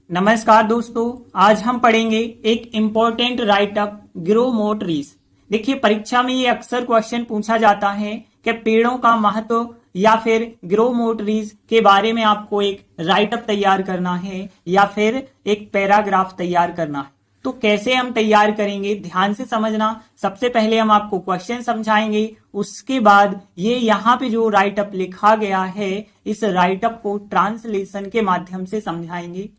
नमस्कार दोस्तों, आज हम पढ़ेंगे एक important right up grow more trees. देखिए, परीक्षा में ये अक्सर क्वेश्चन पूछा जाता है कि पेड़ों का महत्व या फिर ग्रो मोर ट्रीज के बारे में आपको एक राइट अप तैयार करना है या फिर एक पैराग्राफ तैयार करना है। तो कैसे हम तैयार करेंगे, ध्यान से समझना। सबसे पहले हम आपको क्वेश्चन समझाएंगे, उसके बाद ये यहाँ पे जो राइट अप लिखा गया है इस राइट अप को ट्रांसलेशन के माध्यम से समझाएंगे।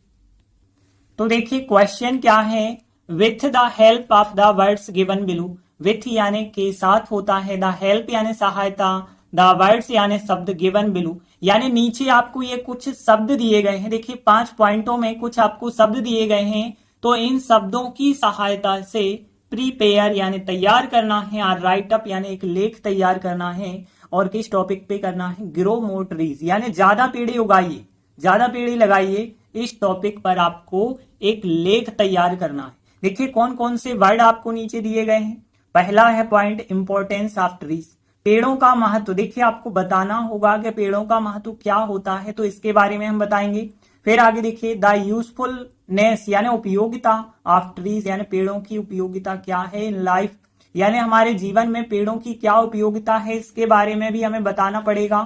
तो देखिए क्वेश्चन क्या है। With the help of the words given below, with यानी के साथ होता है, द हेल्प यानी सहायता, द वर्ड्स यानी शब्द, गिवन बिलो यानी नीचे आपको ये कुछ शब्द दिए गए हैं। देखिए 5 पॉइंटों में कुछ आपको शब्द दिए गए हैं, तो इन शब्दों की सहायता से प्रीपेयर यानी तैयार करना है और राइट अप यानी एक लेख तैयार करना है। और किस टॉपिक पे करना है? ग्रो मोर ट्रीज यानी ज्यादा पेड़ उगाइए, ज्यादा पेड़ लगाइए। इस टॉपिक पर आपको एक लेख तैयार करना है। देखिए कौन कौन से वर्ड आपको नीचे दिए गए हैं। पहला है पॉइंट इंपॉर्टेंस ऑफ ट्रीज, पेड़ों का महत्व। देखिए आपको बताना होगा कि पेड़ों का महत्व क्या होता है, तो इसके बारे में हम बताएंगे। फिर आगे देखिए द यूजफुलनेस यानी उपयोगिता ऑफ ट्रीज यानी पेड़ों की उपयोगिता क्या है इन लाइफ, यानी हमारे जीवन में पेड़ों की क्या उपयोगिता है, इसके बारे में भी हमें बताना पड़ेगा।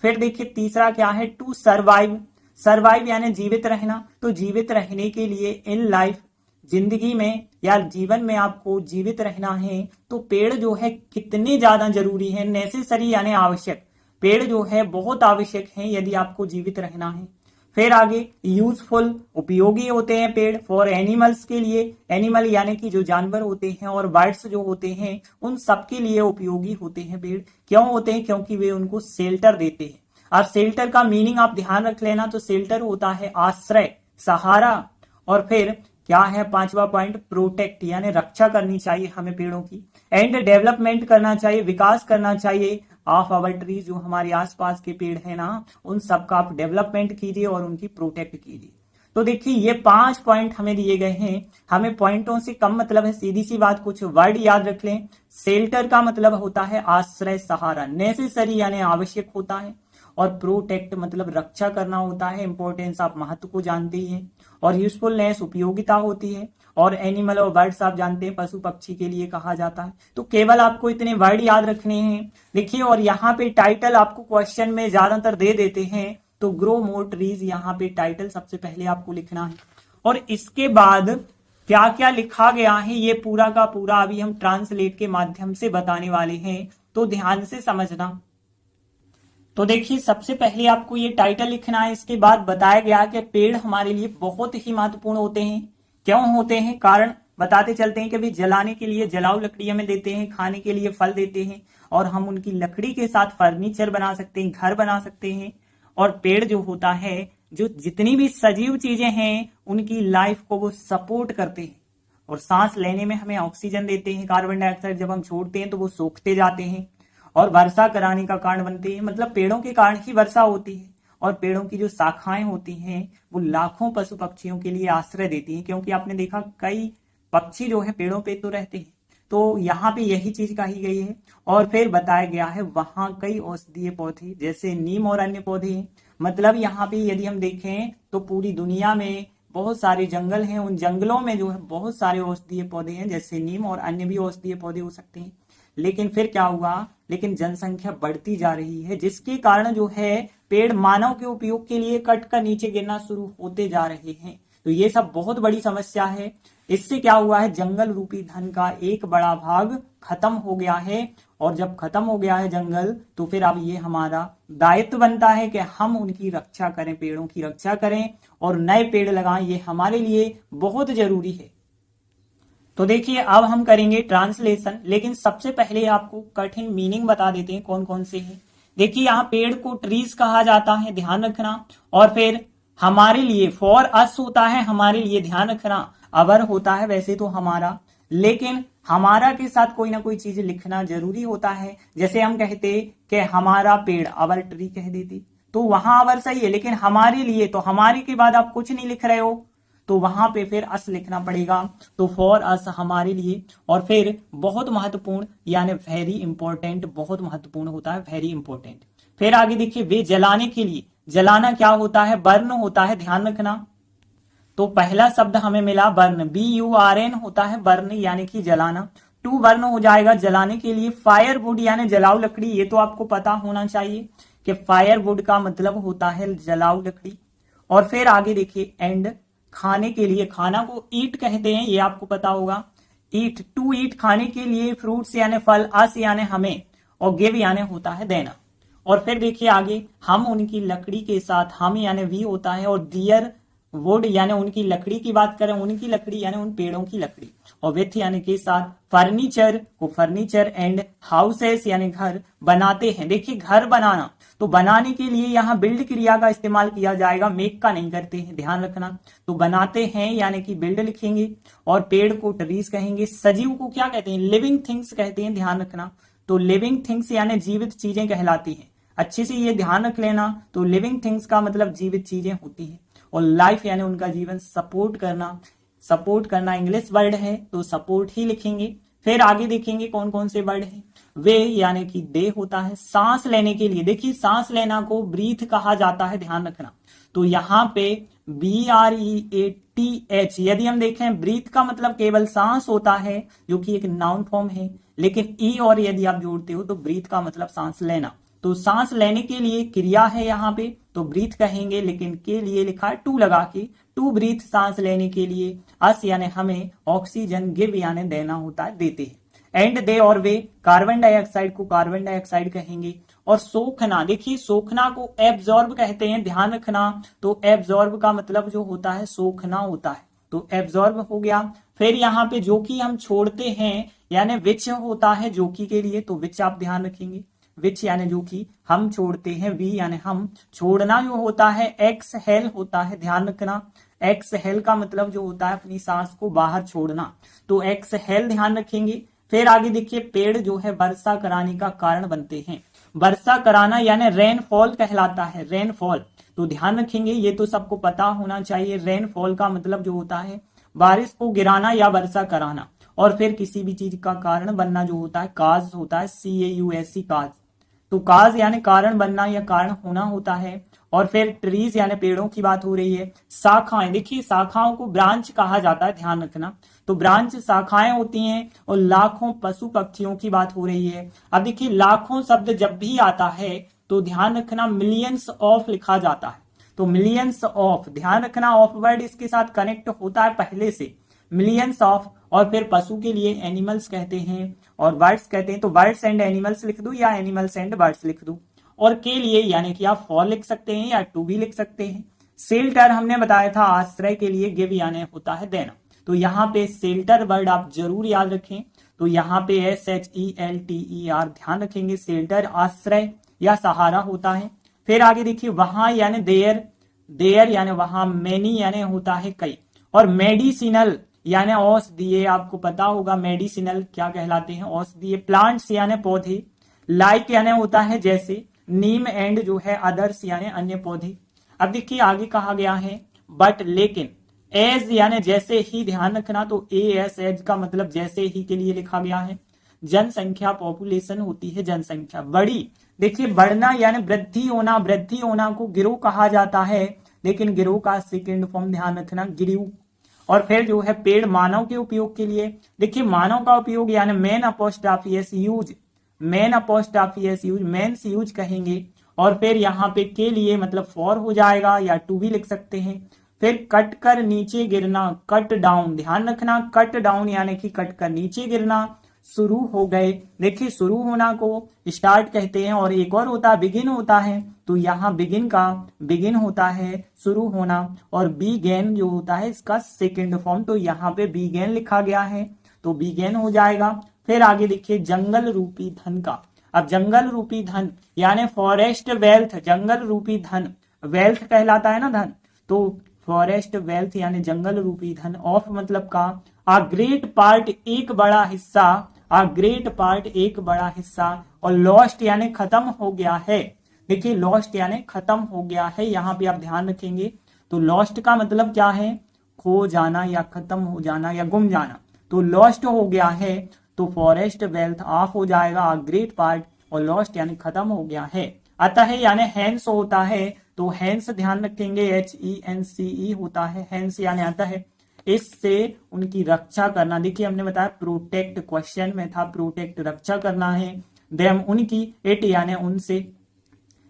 फिर देखिए तीसरा क्या है, टू सर्वाइव, सर्वाइव यानी जीवित रहना। तो जीवित रहने के लिए इन लाइफ, जिंदगी में या जीवन में आपको जीवित रहना है तो पेड़ जो है कितने ज्यादा जरूरी है। नेसेसरी यानी आवश्यक, पेड़ जो है बहुत आवश्यक है यदि आपको जीवित रहना है। फिर आगे यूजफुल, उपयोगी होते हैं पेड़ फॉर एनिमल्स के लिए, एनिमल यानी कि जो जानवर होते हैं, और बर्ड्स जो होते हैं उन सबके लिए उपयोगी होते हैं पेड़। क्यों होते हैं? क्योंकि वे उनको शेल्टर देते हैं। और शेल्टर का मीनिंग आप ध्यान रख लेना, तो शेल्टर होता है आश्रय, सहारा। और फिर क्या है 5वां पॉइंट, प्रोटेक्ट यानी रक्षा करनी चाहिए हमें पेड़ों की। एंड डेवलपमेंट करना चाहिए, विकास करना चाहिए ऑफ आवर ट्रीज, जो हमारे आसपास के पेड़ है ना, उन सबका आप डेवलपमेंट कीजिए और उनकी प्रोटेक्ट कीजिए। तो देखिए ये 5 पॉइंट हमें दिए गए हैं। हमें पॉइंटों से कम मतलब है, सीधी सी बात, कुछ वर्ड याद रख लें। शेल्टर का मतलब होता है आश्रय, सहारा। नेसेसरी यानी आवश्यक होता है। और प्रोटेक्ट मतलब रक्षा करना होता है। इंपॉर्टेंस आप महत्व को जानते ही हैं। और यूजफुलनेस उपयोगिता होती है। और एनिमल और बर्ड्स आप जानते हैं पशु पक्षी के लिए कहा जाता है। तो केवल आपको इतने वर्ड याद रखने हैं। देखिए और यहाँ पे टाइटल आपको क्वेश्चन में ज्यादातर दे देते हैं, तो ग्रो मोर ट्रीज यहाँ पे टाइटल सबसे पहले आपको लिखना है। और इसके बाद क्या क्या लिखा गया है ये पूरा का पूरा अभी हम ट्रांसलेट के माध्यम से बताने वाले हैं, तो ध्यान से समझना। तो देखिए सबसे पहले आपको ये टाइटल लिखना है। इसके बाद बताया गया कि पेड़ हमारे लिए बहुत ही महत्वपूर्ण होते हैं। क्यों होते हैं? कारण बताते चलते हैं कि भी जलाने के लिए जलाऊ लकड़ी हमें देते हैं, खाने के लिए फल देते हैं, और हम उनकी लकड़ी के साथ फर्नीचर बना सकते हैं, घर बना सकते हैं। और पेड़ जो होता है, जो जितनी भी सजीव चीजें हैं उनकी लाइफ को वो सपोर्ट करते हैं और सांस लेने में हमें ऑक्सीजन देते हैं। कार्बन डाइऑक्साइड जब हम छोड़ते हैं तो वो सोखते जाते हैं और वर्षा कराने का कारण बनते हैं। मतलब पेड़ों के कारण ही वर्षा होती है। और पेड़ों की जो शाखाएं होती हैं वो लाखों पशु पक्षियों के लिए आश्रय देती हैं, क्योंकि आपने देखा कई पक्षी जो है पेड़ों पे तो रहते हैं। तो यहाँ पे यही चीज कही गई है। और फिर बताया गया है वहां कई औषधीय पौधे जैसे नीम और अन्य पौधे हैं। मतलब यहाँ पे यदि हम देखें तो पूरी दुनिया में बहुत सारे जंगल हैं, उन जंगलों में जो है बहुत सारे औषधीय पौधे हैं, जैसे नीम और अन्य भी औषधीय पौधे हो सकते हैं। लेकिन फिर क्या हुआ, लेकिन जनसंख्या बढ़ती जा रही है, जिसके कारण जो है पेड़ मानव के उपयोग के लिए कट कर नीचे गिरना शुरू होते जा रहे हैं। तो ये सब बहुत बड़ी समस्या है। इससे क्या हुआ है, जंगल रूपी धन का एक बड़ा भाग खत्म हो गया है। और जब खत्म हो गया है जंगल, तो फिर अब ये हमारा दायित्व बनता है कि हम उनकी रक्षा करें, पेड़ों की रक्षा करें और नए पेड़ लगाएं। ये हमारे लिए बहुत जरूरी है। तो देखिए अब हम करेंगे ट्रांसलेशन, लेकिन सबसे पहले आपको कठिन मीनिंग बता देते हैं कौन कौन से हैं। देखिए यहाँ पेड़ को ट्रीज कहा जाता है, ध्यान रखना। और फिर हमारे लिए, फॉर अस होता है हमारे लिए, ध्यान रखना। अवर होता है वैसे तो हमारा, लेकिन हमारा के साथ कोई ना कोई चीज लिखना जरूरी होता है। जैसे हम कहते कि हमारा पेड़, अवर ट्री कह देते, तो वहां अवर सही है, लेकिन हमारे लिए, तो हमारे के बाद आप कुछ नहीं लिख रहे हो, तो वहां पे फिर अस लिखना पड़ेगा। तो फॉर अस हमारे लिए। और फिर बहुत महत्वपूर्ण यानी वेरी इंपॉर्टेंट, बहुत महत्वपूर्ण होता है, वेरी इंपॉर्टेंट। फिर आगे देखिए वे जलाने के लिए, जलाना क्या होता है, बर्न होता है, ध्यान रखना। तो पहला शब्द हमें मिला बर्न, BURN होता है बर्न यानी कि जलाना। टू बर्न हो जाएगा जलाने के लिए। फायरवुड यानी जलाऊ लकड़ी, ये तो आपको पता होना चाहिए कि फायरवुड का मतलब होता है जलाऊ लकड़ी। और फिर आगे देखिए एंड, खाने के लिए, खाना को ईट कहते हैं, ये आपको पता होगा। ईट, टू ईट खाने के लिए, फ्रूट्स यानी फल, अस यानी हमें, और गिव यानी होता है देना। और फिर देखिए आगे, हम उनकी लकड़ी के साथ, हम यानी वी होता है, और दियर वुड यानी उनकी लकड़ी की बात करें, उनकी लकड़ी यानी उन पेड़ों की लकड़ी, और विथ यानी के साथ, फर्नीचर को फर्नीचर, एंड हाउसेस यानी घर, बनाते हैं। देखिए घर बनाना, तो बनाने के लिए यहाँ बिल्ड क्रिया का इस्तेमाल किया जाएगा, मेक का नहीं करते हैं, ध्यान रखना। तो बनाते हैं यानी कि बिल्ड लिखेंगे, और पेड़ को ट्रीज कहेंगे। सजीव को क्या कहते हैं, लिविंग थिंग्स कहते हैं, ध्यान रखना। तो लिविंग थिंग्स यानी जीवित चीजें कहलाती हैं, अच्छे से ये ध्यान रख लेना। तो लिविंग थिंग्स का मतलब जीवित चीजें होती हैं। और लाइफ यानी उनका जीवन, सपोर्ट करना, सपोर्ट करना इंग्लिश वर्ड है तो सपोर्ट ही लिखेंगे। फिर आगे देखेंगे कौन कौन से वर्ड हैं। वे यानी कि दे होता है, सांस लेने के लिए। देखिए सांस लेना को ब्रीथ कहा जाता है, ध्यान रखना। तो यहाँ पे BREATH, यदि हम देखें ब्रीथ का मतलब केवल सांस होता है जो कि एक नाउन फॉर्म है, लेकिन ई और यदि आप जोड़ते हो तो ब्रीथ का मतलब सांस लेना। तो सांस लेने के लिए क्रिया है यहाँ पे, तो ब्रीथ कहेंगे, लेकिन के लिए लिखा है टू लगा के, टू ब्रीथ सांस लेने के लिए। अस यानी हमें, ऑक्सीजन, गिव यानी देना होता है, देते हैं। एंड दे और वे, कार्बन डाइऑक्साइड को कार्बन डाइऑक्साइड कहेंगे। और सोखना, देखिए सोखना को एब्जॉर्ब कहते हैं, ध्यान रखना। तो एब्जॉर्ब का मतलब जो होता है सोखना होता है, तो एब्जॉर्ब हो गया। फिर यहाँ पे जो कि हम छोड़ते हैं यानी विच होता है जो कि के लिए, तो विच आप ध्यान रखेंगे। विच यानी जो कि हम छोड़ते हैं, वी यानी हम, छोड़ना जो होता है एक्सहेल होता है, ध्यान रखना। एक्सहेल का मतलब जो होता है अपनी सांस को बाहर छोड़ना, तो एक्सहेल ध्यान रखेंगे। फिर आगे देखिए पेड़ जो है वर्षा कराने का कारण बनते हैं। वर्षा कराना यानी रेनफॉल कहलाता है, रेनफॉल। तो ध्यान रखेंगे, ये तो सबको पता होना चाहिए। रेनफॉल का मतलब जो होता है बारिश को गिराना या वर्षा कराना। और फिर किसी भी चीज का कारण बनना जो होता है काज होता है, CAUSE, काज। तो काज यानी कारण बनना या कारण होना होता है। और फिर ट्रीज यानी पेड़ों की बात हो रही है। शाखाएं, देखिए शाखाओं को ब्रांच कहा जाता है, ध्यान रखना। तो ब्रांच शाखाएं होती हैं। और लाखों पशु पक्षियों की बात हो रही है। अब देखिए लाखों शब्द जब भी आता है तो ध्यान रखना मिलियंस ऑफ लिखा जाता है। तो मिलियंस ऑफ, ध्यान रखना ऑफ वर्ड इसके साथ कनेक्ट होता है पहले से, मिलियंस ऑफ। और फिर पशु के लिए एनिमल्स कहते हैं और बर्ड्स कहते हैं, तो बर्ड्स एंड एनिमल्स लिख दूं या एनिमल्स एंड बर्ड्स लिख दूं। और के लिए यानी कि आप फॉर लिख सकते हैं या टू भी लिख सकते हैं। शेल्टर हमने बताया था आश्रय के लिए, गिव यानी होता है देना। तो यहाँ पे शेल्टर वर्ड आप जरूर याद रखें। तो यहाँ पे SHELTER ध्यान रखेंगे, शेल्टर आश्रय या सहारा होता है। फिर आगे देखिए वहां यानी देयर, देयर यानी वहां, मेनी यानी होता है कई। और मेडिसिनल यानी औषधीय, आपको पता होगा मेडिसिनल क्या कहलाते हैं, औषधीय। प्लांट्स यानी पौधे, लाइक यानी होता है जैसे, नीम एंड जो है अदर्स यानी अन्य पौधे। अब देखिए आगे कहा गया है बट लेकिन, एज यानी जैसे ही, ध्यान रखना। तो AS एज का मतलब जैसे ही के लिए लिखा गया है। जनसंख्या पॉपुलेशन होती है जनसंख्या, बड़ी। देखिए बढ़ना यानी वृद्धि होना, वृद्धि होना को गिरोह कहा जाता है, लेकिन गिरोह का सेकेंड फॉर्म ध्यान रखना गिरोह। और फिर जो है पेड़ मानव के उपयोग के लिए। देखिए मानव का उपयोग यानी men apostrophe use, men apostrophe use, men's use कहेंगे। और फिर यहाँ पे के लिए मतलब फॉर हो जाएगा या टू भी लिख सकते हैं। फिर कट कर नीचे गिरना, कट डाउन, ध्यान रखना। कट डाउन यानी कि कट कर नीचे गिरना। शुरू हो गए, देखिए शुरू होना को स्टार्ट कहते हैं। और एक और होता है बिगिन होता है, तो यहाँ बिगिन का बिगिन होता है शुरू होना। और बीगेन जो होता है इसका सेकेंड फॉर्म, तो यहाँ पे बीगेन लिखा गया है, तो बीगेन हो जाएगा। फिर आगे देखिए जंगल रूपी धन का। अब जंगल रूपी धन यानी फॉरेस्ट वेल्थ, जंगल रूपी धन, वेल्थ कहलाता है ना धन, तो फॉरेस्ट वेल्थ यानी जंगल रूपी धन। ऑफ मतलब का, आ ग्रेट पार्ट एक बड़ा हिस्सा, आ ग्रेट पार्ट एक बड़ा हिस्सा। और लॉस्ट यानी खत्म हो गया है। देखिए लॉस्ट यानी खत्म हो गया है, यहाँ पे आप ध्यान रखेंगे। तो लॉस्ट का मतलब क्या है, खो जाना या खत्म हो जाना या गुम जाना। तो लॉस्ट हो गया है, तो फॉरेस्ट वेल्थ ऑफ हो जाएगा, आ ग्रेट पार्ट। और लॉस्ट यानी खत्म हो गया है। अतः यानी हैंस होता है, तो हैंस ध्यान रखेंगे, HENCE होता है, हैंस यानी आता है इससे उनकी रक्षा करना। देखिए हमने बताया प्रोटेक्ट, क्वेश्चन में था प्रोटेक्ट, रक्षा करना है, देम उनकी, इट यानी उनसे,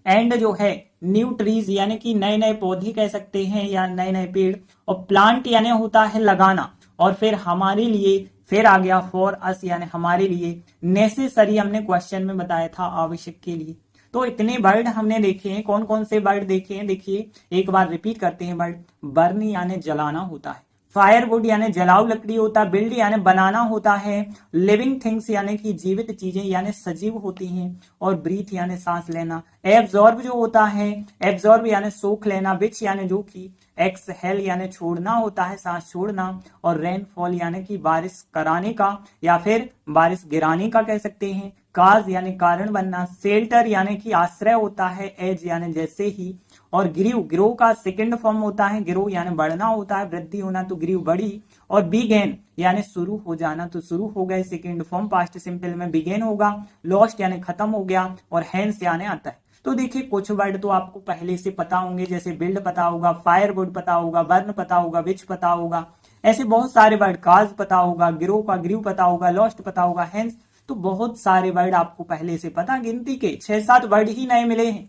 एंड जो है न्यू ट्रीज यानी कि नए नए पौधे कह सकते हैं या नए नए पेड़, और प्लांट यानी होता है लगाना, और फिर हमारे लिए, फिर आ गया फॉर अस यानी हमारे लिए, नेसेसरी हमने क्वेश्चन में बताया था आवश्यक के लिए। तो इतने वर्ड हमने देखे हैं। कौन कौन से वर्ड देखे हैं, देखिए एक बार रिपीट करते हैं वर्ड। बर्न यानी जलाना होता है, फायरवुड यानी जलाऊ लकड़ी होता है, बिल्ड यानी बनाना होता है, लिविंग थिंग्स यानी कि जीवित चीजें यानी सजीव होती हैं, और ब्रीथ यानी सांस लेना, एब्जॉर्ब जो होता है, एब्जॉर्ब यानी सोख लेना, विच यानी जो कि, एक्सहेल यानी छोड़ना होता है, सांस छोड़ना, और रेनफॉल यानी कि बारिश कराने का या फिर बारिश गिराने का कह सकते हैं, काज यानी कारण बनना, शेल्टर यानी कि आश्रय होता है, एज यानी जैसे ही, और ग्रीव, ग्रो का सेकंड फॉर्म होता है, ग्रो यानी बढ़ना होता है, वृद्धि होना, तो ग्रीव बढ़ी, और बिगेन यानी शुरू हो जाना, तो शुरू हो गए, सेकंड फॉर्म पास्ट सिंपल में बिगेन होगा, लॉस्ट यानी खत्म हो गया, और हैंस यानी आता है। तो देखिए कुछ वर्ड तो आपको पहले से पता होंगे, जैसे बिल्ड पता होगा, फायरवुड पता होगा, बर्न पता होगा, विच पता होगा, ऐसे बहुत सारे वर्ड, काज पता होगा, ग्रो का ग्रीव पता होगा, लॉस्ट पता होगा, हैंस, तो बहुत सारे वर्ड आपको पहले से पता, गिनती के 6-7 वर्ड ही नए मिले हैं।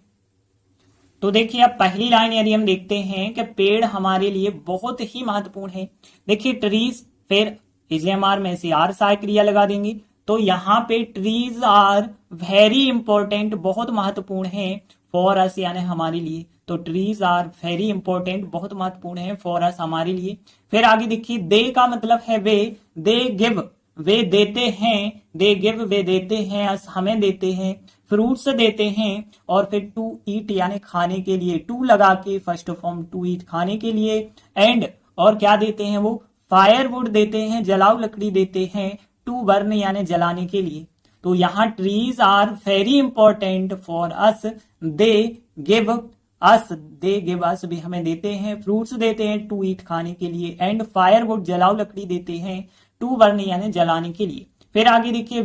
तो देखिए अब पहली लाइन यदि हम देखते हैं कि पेड़ हमारे लिए बहुत ही महत्वपूर्ण है। देखिए ट्रीज, फिर इजेमार में से आर सहायक क्रिया लगा देंगे, तो यहाँ पे ट्रीज आर वेरी इंपॉर्टेंट, बहुत महत्वपूर्ण है, फॉर अस यानी हमारे लिए, तो ट्रीज आर वेरी इंपॉर्टेंट, बहुत महत्वपूर्ण है, फॉर अस हमारे लिए। फिर आगे देखिए दे का मतलब है वे, दे गिव वे देते हैं, दे गिव वे देते हैं, अस हमें देते हैं, फ्रूट्स देते हैं, और फिर टू ईट यानी खाने के लिए, टू लगा के फर्स्ट फॉर्म टू ईट खाने के लिए, एंड और क्या देते हैं वो, फायरवुड देते हैं, जलाऊ लकड़ी देते हैं, टू बर्न यानी जलाने के लिए। तो यहाँ trees are very important for us, they give us, they give us भी हमें देते हैं, फ्रूट्स देते हैं टू ईट खाने के लिए, एंड फायरवुड जलाऊ लकड़ी देते हैं, टू बर्न यानी जलाने के लिए। फिर आगे देखिए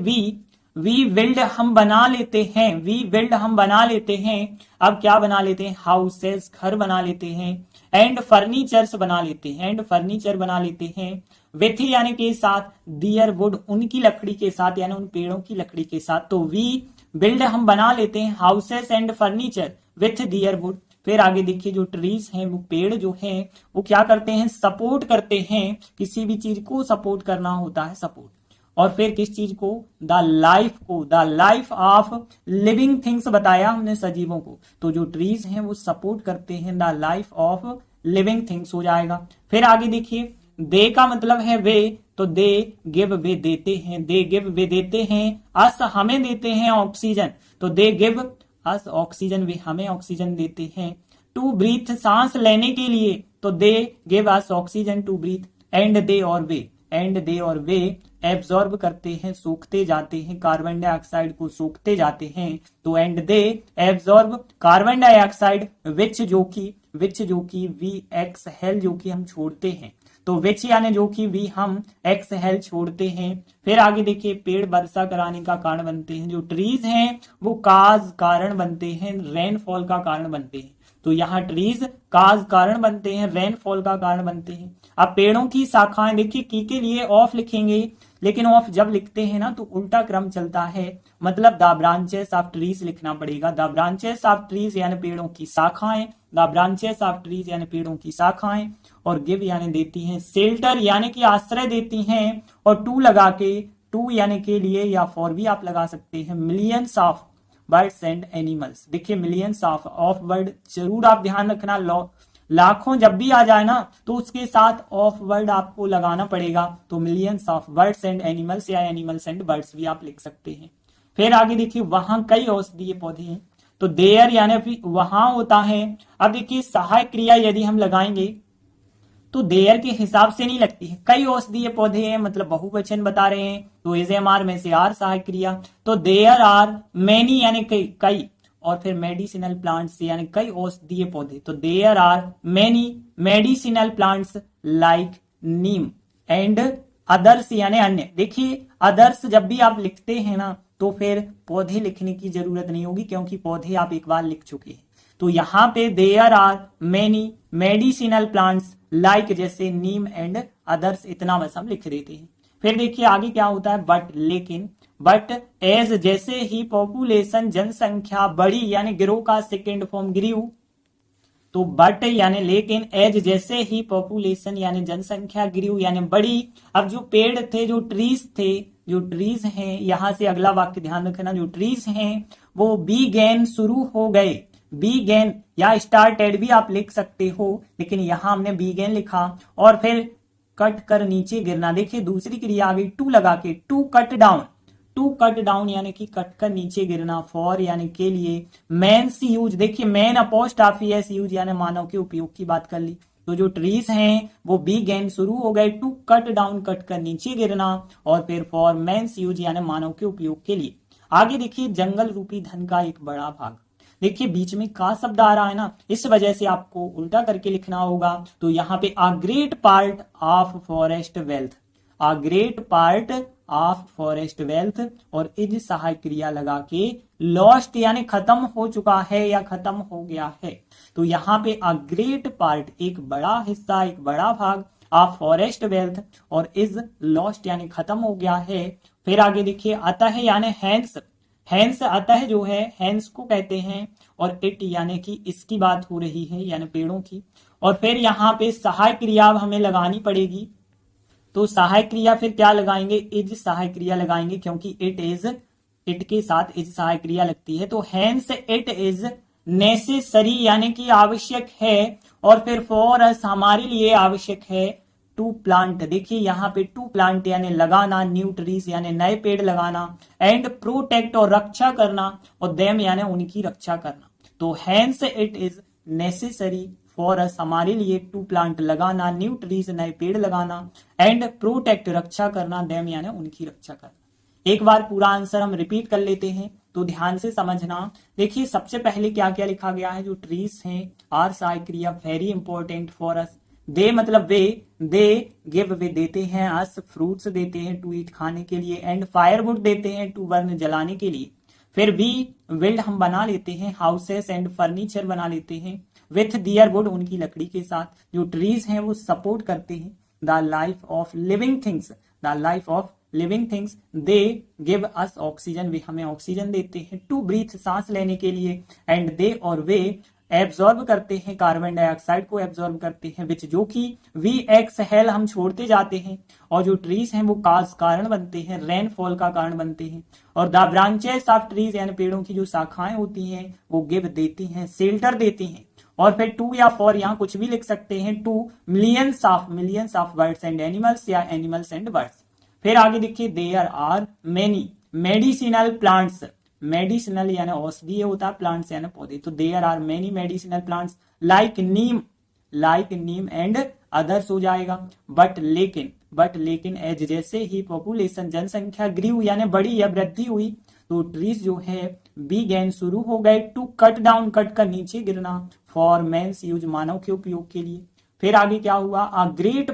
वी बिल्ड हम बना लेते हैं, वी बिल्ड हम बना लेते हैं, अब क्या बना लेते हैं, हाउसेस घर बना लेते हैं, एंड फर्नीचर्स बना लेते हैं, एंड फर्नीचर बना लेते हैं, विथ यानी के साथ, दियर वुड उनकी लकड़ी के साथ यानी उन पेड़ों की लकड़ी के साथ, तो वी बिल्ड हम बना लेते हैं houses and furniture with their wood. फिर आगे देखिए जो ट्रीज हैं वो पेड़ जो हैं वो क्या करते हैं, सपोर्ट करते हैं, किसी भी चीज को सपोर्ट करना होता है, सपोर्ट, और फिर किस चीज को, द लाइफ को, the life of living things बताया हमने सजीवों को, तो जो ट्रीज हैं वो सपोर्ट करते हैं the life of living things हो जाएगा। फिर आगे देखिए दे का मतलब है वे, तो दे गिव वे देते हैं, दे गिव वे देते हैं, अस हमें देते हैं ऑक्सीजन, तो दे गिव अस ऑक्सीजन, वे हमें ऑक्सीजन देते हैं, टू ब्रीथ सांस लेने के लिए, तो they give us oxygen to breathe, and they और वे, एंड दे और वे एब्जॉर्ब करते हैं, सोखते जाते हैं, कार्बन डाइऑक्साइड को सोखते जाते हैं, तो and they absorb carbon dioxide, which जो कि वी एक्सहेल जो कि हम छोड़ते हैं, तो विच यानी जो कि वी हम एक्सहेल छोड़ते हैं। फिर आगे देखिए पेड़ वर्षा कराने का कारण बनते हैं, जो ट्रीज हैं वो काज कारण बनते हैं, रेनफॉल का कारण बनते हैं, तो यहाँ ट्रीज काज कारण बनते हैं, रेनफॉल का कारण बनते हैं। अब पेड़ों की शाखाएं देखिए की के लिए ऑफ लिखेंगे, लेकिन ऑफ जब लिखते हैं ना तो उल्टा क्रम चलता है, मतलब द ब्रांचेस ऑफ ट्रीज लिखना पड़ेगा, द ब्रांचेस ऑफ ट्रीज यानी पेड़ों की शाखाएं, द ब्रांचेस ऑफ ट्रीज यानी पेड़ों की शाखाएं, और गिव यानी देती हैं, शेल्टर यानी कि आश्रय देती हैं, और टू लगा के, टू यानी के लिए या फॉर भी आप लगा सकते हैं, millions of birds and animals. देखिए मिलियंस ऑफ वर्ड जरूर आप ध्यान रखना, लाखों जब भी आ जाए ना तो उसके साथ ऑफ वर्ड आपको लगाना पड़ेगा, तो millions of birds and animals या एनिमल्स एंड बर्ड्स भी आप लिख सकते हैं। फिर आगे देखिए वहां कई औषधीय पौधे हैं, तो देयर यानी वहां होता है। अब देखिए सहायक क्रिया यदि हम लगाएंगे तो देयर के हिसाब से नहीं लगती है, कई औषधीय पौधे हैं मतलब बहुवचन बता रहे हैं, तो एजेएमआर में से आर सहायक क्रिया, तो देयर आर मेनी यानी कई, और फिर मेडिसिनल प्लांट्स यानी कई औषधीय पौधे, तो there are many medicinal plants like neem and others यानी अन्य। देखिए अदर्स जब भी आप लिखते हैं ना तो फिर पौधे लिखने की जरूरत नहीं होगी, क्योंकि पौधे आप एक बार लिख चुके हैं, तो यहाँ पे there are many medicinal plants like जैसे नीम एंड अदर्स, इतना बस हम लिख देते हैं। फिर देखिए आगे क्या होता है, बट लेकिन, बट एज जैसे ही पॉपुलेशन जनसंख्या बढ़ी, यानी ग्रो का सेकेंड फॉर्म ग्रीव, तो बट यानी लेकिन, एज जैसे ही पॉपुलेशन यानी जनसंख्या ग्रीव यानी बढ़ी। अब जो पेड़ थे, जो ट्रीज थे, जो ट्रीज हैं, यहां से अगला वाक्य ध्यान रखना, जो ट्रीज हैं वो बीगेन शुरू हो गए, बीगेन या स्टार्टेड भी आप लिख सकते हो, लेकिन यहां हमने बीगेन लिखा। और फिर कट कर नीचे गिरना, देखिए दूसरी क्रिया आ गई टू लगा के, to cut down, to cut down यानी कि कट कर नीचे गिरना, फॉर यानी के लिए, मेंस यूज, देखिए मेन अपोस्ट्रोफी एस यूज यानी मानव के उपयोग की बात कर ली। तो जो ट्रीज हैं वो बीगेन शुरू हो गए, टू कट डाउन कट कर नीचे गिरना, और फिर फॉर मेंस यूज यानी मानव के उपयोग के लिए। आगे देखिए जंगल रूपी धन का एक बड़ा भाग, देखिए बीच में का शब्द आ रहा है ना, इस वजह से आपको उल्टा करके लिखना होगा। तो यहाँ पे अ great part of forest wealth, a great part of forest wealth, और इज सहायक क्रिया लगा के लॉस्ट यानी खत्म हो चुका है या खत्म हो गया है। तो यहाँ पे अ ग्रेट पार्ट एक बड़ा हिस्सा, एक बड़ा भाग ऑफ फॉरेस्ट वेल्थ, और इज लॉस्ट यानी खत्म हो गया है। फिर आगे देखिए अतः यानी हैंस, हैंस अतः जो है हैंस को कहते हैं, और इट यानी कि इसकी बात हो रही है यानी पेड़ों की। और फिर यहाँ पे सहायक क्रिया हमें लगानी पड़ेगी, तो सहायक क्रिया फिर क्या लगाएंगे, इज सहायक क्रिया लगाएंगे, क्योंकि इट इज, इट के साथ इज सहायक क्रिया लगती है। तो हैंस इट इज नेसेसरी यानी कि आवश्यक है, और फिर फॉर अस हमारे लिए आवश्यक है, टू प्लांट, देखिए यहाँ पे टू प्लांट यानी लगाना, न्यू ट्रीज यानी नए पेड़ लगाना, एंड प्रोटेक्ट और रक्षा करना, और देम यानी उनकी रक्षा करना। तो hence it is necessary for us हमारे लिए, टू प्लांट लगाना, न्यू ट्रीज नए पेड़ लगाना, एंड प्रोटेक्ट रक्षा करना, देम यानी उनकी रक्षा करना। एक बार पूरा आंसर हम रिपीट कर लेते हैं, तो ध्यान से समझना। देखिए सबसे पहले क्या क्या लिखा गया है, जो ट्रीज हैं आर सहायक क्रिया वेरी इंपॉर्टेंट फॉर अस, दे मतलब वे, दे गिव वे देते हैं, अस फ्रूट्स देते हैं टू ईट खाने के लिए, एंड फायरवुड देते हैं टू बर्न जलाने के लिए। फिर वी विल्ड हम बना लेते हैं, हाउसेस एंड फर्नीचर बना लेते हैं विथ दियर वुड उनकी लकड़ी के साथ। जो ट्रीज हैं वो सपोर्ट करते हैं the life of living things, the life of living things, they give us oxygen, वे हमें ऑक्सीजन देते हैं टू ब्रीथ सांस लेने के लिए, एंड दे और वे एब्जॉर्ब करते हैं कार्बन डाइऑक्साइड को एब्जॉर्ब करते हैं, विच जो कि वी एक्सहेल हम छोड़ते जाते हैं। और जो ट्रीज हैं वो काज कारण बनते हैं, रेनफॉल का कारण बनते हैं। और द ब्रांचेस ऑफ ट्रीज यानी पेड़ों की जो शाखाएं होती हैं वो गिव देती हैं, शेल्टर देती हैं। और फिर टू या फॉर यहाँ कुछ भी लिख सकते हैं, to millions of birds and animals या एनिमल्स एंड बर्ड्स। फिर आगे देखिए there are many medicinal plants, medicinal यानी औषधीय होता है, प्लांट्स यानी पौधे। तो there are many medicinal plants like neem and others हो जाएगा। बट लेकिन एज जैसे ही पॉपुलेशन जनसंख्या ग्रीव यानी बड़ी या वृद्धि हुई, तो ट्रीज जो है बीगेन शुरू हो गए टू कट डाउन कट कर नीचे गिरना, फॉर मेंस यूज मानव के उपयोग के लिए। फिर आगे क्या हुआ, a great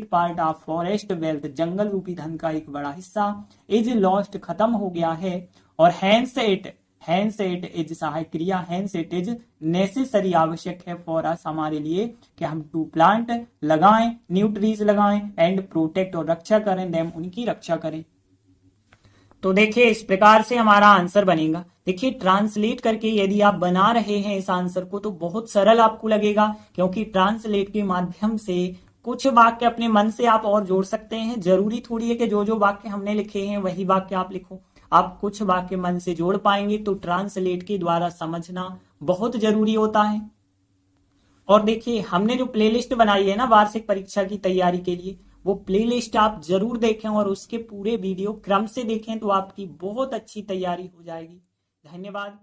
part of forest wealth, जंगल रूपी धन का एक बड़ा हिस्सा, इज लॉस्ट खत्म हो गया है। और हैंस इट इज सहायक क्रिया, हैंस इट इज नेसेसरी आवश्यक है फॉर अस हमारे लिए कि हम टू प्लांट लगाएं, न्यू ट्रीज लगाएं, एंड प्रोटेक्ट और रक्षा करें, देम उनकी रक्षा करें। तो देखिए इस प्रकार से हमारा आंसर बनेगा। देखिए ट्रांसलेट करके यदि आप बना रहे हैं इस आंसर को तो बहुत सरल आपको लगेगा, क्योंकि ट्रांसलेट के माध्यम से कुछ वाक्य अपने मन से आप और जोड़ सकते हैं। जरूरी थोड़ी है कि जो जो वाक्य हमने लिखे हैं वही वाक्य आप लिखो, आप कुछ वाक्य मन से जोड़ पाएंगे। तो ट्रांसलेट के द्वारा समझना बहुत जरूरी होता है। और देखिए हमने जो प्लेलिस्ट बनाई है ना वार्षिक परीक्षा की तैयारी के लिए, वो प्लेलिस्ट आप जरूर देखें और उसके पूरे वीडियो क्रम से देखें, तो आपकी बहुत अच्छी तैयारी हो जाएगी। धन्यवाद।